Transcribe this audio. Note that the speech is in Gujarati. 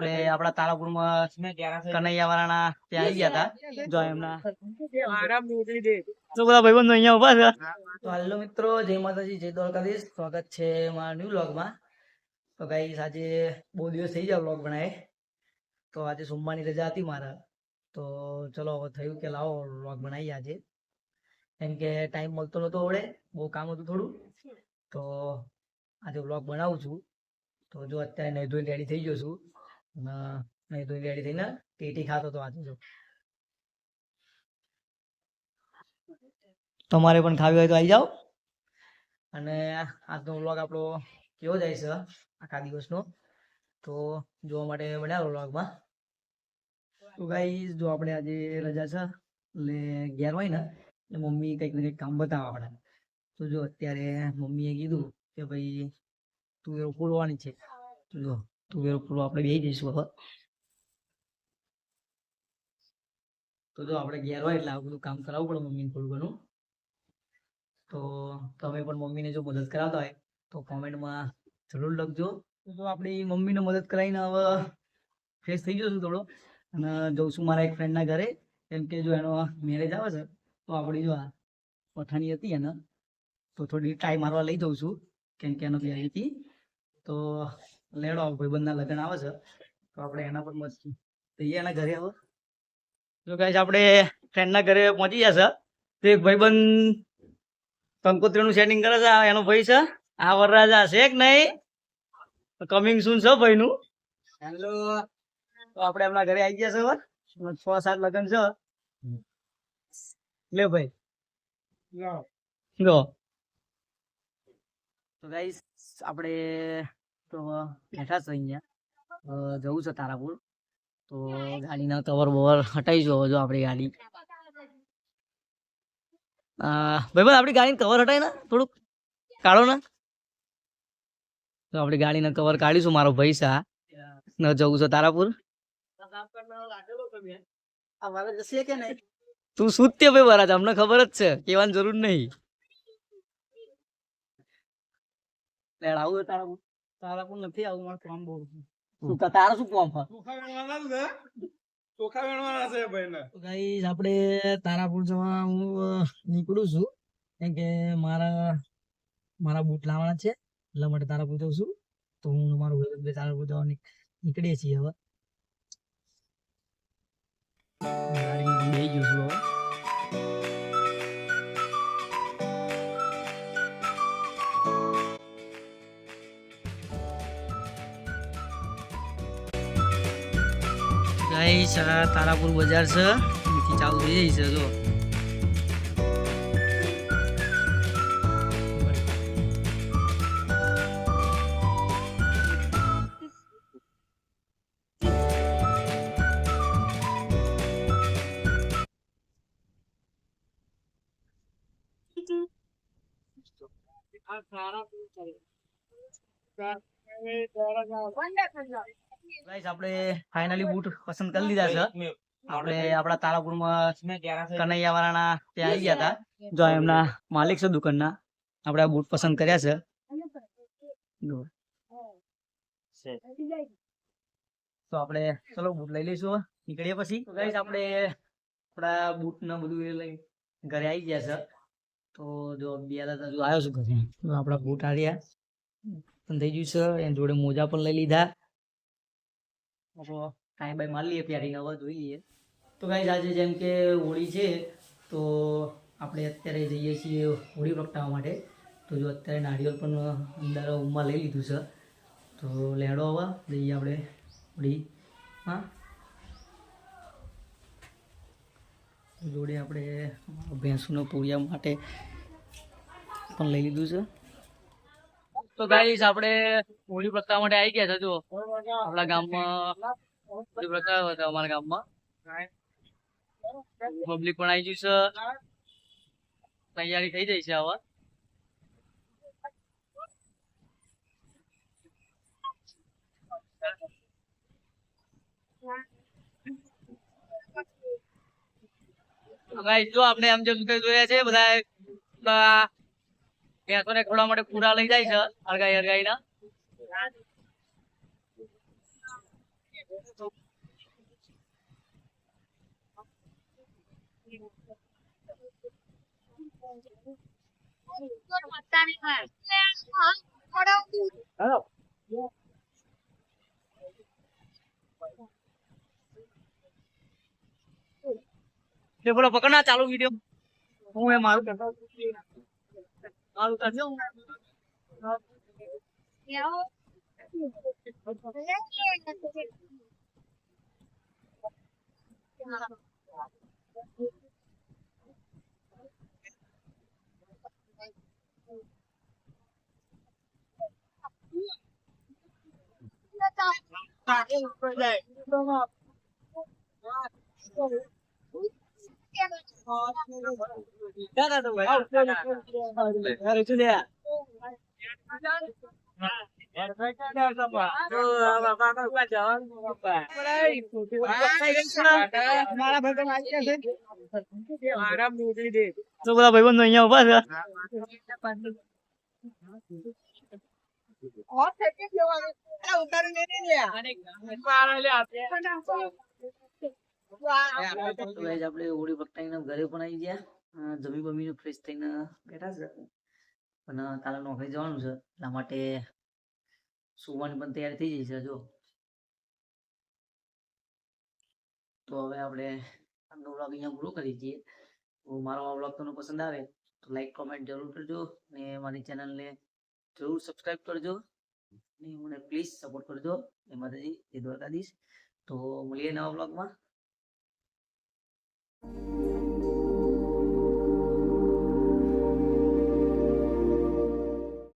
આપણે આપણા તારાપુરમાં કનૈયા વાળાના ત્યાં આવી ગયા હતા. જો એમના તો બધા ભાઈબંધો અહીંયા ઉભા છે. તો હાલો મિત્રો, જય માતાજી, જય દ્વારકાધીશ. સ્વાગત છે મારા ન્યુ વ્લોગમાં. તો ગાઈસ આજે બહુ દિવસ થઈ ગયા વ્લોગ બનાવે. તો આજે સોમવારની રજા હતી મારા, તો ચલો હવે થયું કે લાવો વ્લોગ બનાવીએ આજે. કેમ કે ટાઈમ મળતો નતો આવડે, બહુ કામ હતું થોડું, તો આજે વ્લોગ બનાવું છું. તો જો અત્યારે નહીં ધોઈને રેડી થઈ ગયો છું, અને નહીં ધોઈને રેડી થઈને ટીટી ખાતો તો આજે. જો તમારે પણ ખાવી હોય તો આવી જાઓ. અને આજનો વ્લોગ આપણો કેવો જાય છે આખા દિવસનો, તો જોવા માટે બનાવો વ્લોગમાં. તો ગાઈસ જો આપણે આજે રજા છે એટલે ઘેર હોય ને એટલે મમ્મી કંઈક ને કંઈક કામ બતાવે આપણે. તો જો અત્યારે મમ્મીએ કીધું કે ભાઈ તુવેરો ફોડવાની છે. તો જો તુવેરો ફોડવા આપણે બેસી જઈશું હવે. તો જો આપણે ઘેર હોય એટલે આ બધું કામ કરાવવું પડે મમ્મીને થોડું ઘણું. તો તમે પણ મમ્મીને જો મદદ કરાવતા હોય તો કોમેન્ટમાં જરૂર લખજો. તો આપણી મમ્મીને મદદ કરાવીને હવે ફ્રેશ થઈ ગયો છું થોડો, અને જઉં છું મારા એક ફ્રેન્ડના ઘરે. કેમ કે જો એનો મેરેજ આવે છે તો આપણી જો આ પઠાણી હતી એને તો થોડી ટ્રાય મારવા લઈ જઉં છું. કેમ કે એનો તૈયારી હતી, તો લેડો ભાઈબંધના લગ્ન આવે છે તો આપણે એના પર મસ્ત જઈએ એના ઘરે. હવે જો ગાઈસ આપણે ફ્રેન્ડના ઘરે પહોંચી ગયા છે. તો એક ભાઈબંધ કંકોત્રીનું સેટિંગ કરે છે, એનો ભાઈ છે આ વરરાજા છે કે નહીં, કમિંગ સૂન છે ભાઈનું. હેલો, તો આપણે એમના ઘરે આવી ગયા છે. હવે 6-7 લગ્ન છે. લે ભાઈ લો. તો ગાઈસ આપણે તો બેઠા છે અહીંયા, જવું છે તારાપુર. તો ગાડીના કવર બવર હટાવીશું હવે. જો આપણી ગાડી ભાઈ આપણી ગાડીને કવર હટાય ને થોડુંક કાઢો ને. તો આપણી ગાડીના કવર કાઢીશું. મારો ભાઈ છે ન જવું છે તારાપુર. તું શું તે ભાઈ વરાજ, અમને ખબર જ છે, કહેવાની જરૂર નહીં. આવું તારાપુર? તારાપુર નથી આવું, મારું કામ બહુ. તારા શું કામ છે? ગાઈસ આપણે તારાપુર જવા હું નીકળું છું. કેમ કે મારા બૂટ લાવવાના છે એટલા માટે તારાપુર જઉં છું. તો હું મારું તારાપુર જવા નીકળીએ છીએ. હવે ગાડીમાં બેસી ગયો છું. હવે ગાઈસ આ તારાપુર બજાર છે, અહીંથી ચાલુ થઈ જાય છે. જો ગાઈસ આપણે ફાઇનલી બૂટ પસંદ કરી લીધા છે. આપણે આપણા તારાપુરમાં કનૈયા વાળાના ત્યાં આવી ગયા હતા. જો એમના માલિક છે દુકાનના. આપણે આ બૂટ પસંદ કર્યા છે. તો આપણે ચલો બૂટ લઈ લઈશું, નીકળીએ પછી. ગાઈસ આપણે આપણા બૂટ ને બધું એ લઈ ઘરે આવી ગયા છે. તો જો બે દાદા જો આવ્યો છું ઘરે. આપણા બૂટ આવ્યા પણ થઈ ગયું છે. એની જોડે મોજા પણ લઈ લીધા. કાંઈ બાઈ મારી લઈએ પ્યારીને, હવે જોઈ લઈએ. તો ગાઈસ આજે જેમ કે હોળી છે તો આપણે અત્યારે જઈએ છીએ હોળી પ્રગટાવવા માટે. તો જો અત્યારે નારિયેળ પણ અંદર ઊંઘમાં લઈ લીધું છે. તો લેડો હવે જઈએ આપણે હોળી. હા, જોડે આપણે ભેંસુનો પૂર્યા માટે પણ લઈ લીધું છે. તો ગાઈસ આપણે હોળી પ્રગટાવવા માટે આવી ગયા છે. જો આપણા ગામમાં હોળી પ્રગટાવ્યો હતો, અમારા ગામમાં પબ્લિક પણ આવી ગયું છે, તૈયારી થઈ જાય છે. હવે ગાઈસ જો આપણે આમ જેમ જોયા છે બધા ભેંસોને ખવડાવવા માટે પૂરા લઈ જાય છે, અરગાઈ ના. બોલો પકડના ચાલુ વિડીયો હું એ મારું કરતા મારું કરજો તો બધા ભાઈબંધો અહીંયા ઉભા છે આપણે હોળી પકડાઈને ઘરે પણ આવી ગયા જમી બમીને ફ્રેશ થઈને બેઠા છે અને કાલે નોકરી જવાનું છે એટલા માટે સુવાની પણ તૈયારી થઈ જઈ છે જો તો હવે આપણે આજનો વ્લોગ અહીંયા પૂરો કરી દઈએ તો મારો આ વ્લોગ તમને પસંદ આવે તો લાઈક કોમેન્ટ જરૂર કરજો અને મારી ચેનલને જરૂર સબસ્ક્રાઇબ કરજો અને મને પ્લીઝ સપોર્ટ કરજો એ માતાજી એ દ્વારકાધીશ તો મળીએ નવા વ્લોગમાં